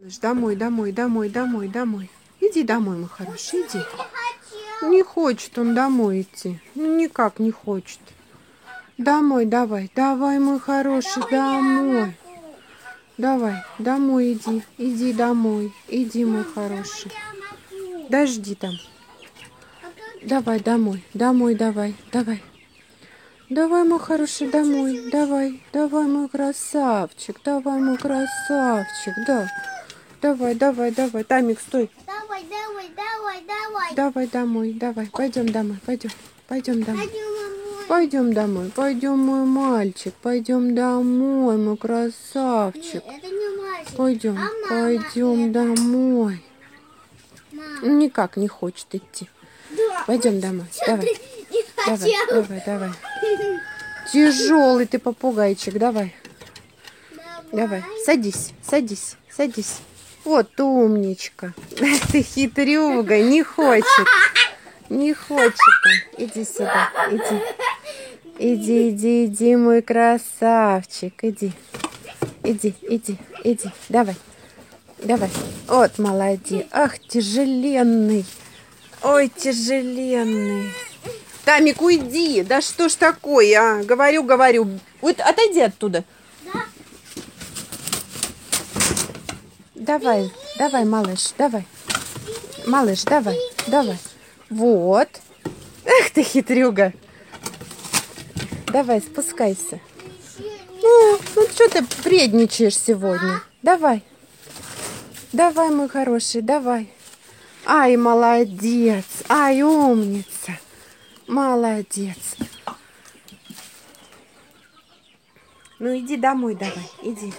Домой, домой, домой, домой, домой. Иди домой, мой хороший, иди. Не хочет он домой идти. Ну, никак не хочет. Домой, давай, давай, мой хороший, домой. Давай, домой иди, иди домой. Иди, мой хороший. Дожди там. Давай, домой, домой, давай, давай. Давай, мой хороший, домой. Давай, давай, мой красавчик. Давай, мой красавчик, да. Давай, давай, давай. Тамик, стой. Давай, давай, давай, давай. Давай домой, давай. Пойдем домой, пойдем. Пойдем домой. Пойдем. Пойдем домой. Пойдем, мой мальчик. Пойдем домой, мой красавчик. Это не мальчик. Пойдем, А мама, пойдем это... домой. Мама. Никак не хочет идти. Да. Пойдем домой. Давай. Не Давай, хотел. давай, давай. Тяжелый ты попугайчик, давай. Давай, садись, садись, садись. Вот умничка. Ты хитрюга, не хочет. Не хочет он. Иди сюда, иди. Иди, иди, иди, мой красавчик. Иди, иди, иди, иди. Давай, давай. Вот, молодец. Ах, тяжеленный. Ой, тяжеленный. Тамик, уйди. Да что ж такое, а? Говорю, говорю. Вот отойди оттуда. Да. Давай, давай, малыш, давай. Малыш, давай, давай. Вот. Ах ты хитрюга. Давай, спускайся. Ну что ты вредничаешь сегодня? Давай. Давай, мой хороший, давай. Ай, молодец. Ай, умница. Молодец. Ну иди домой давай, иди.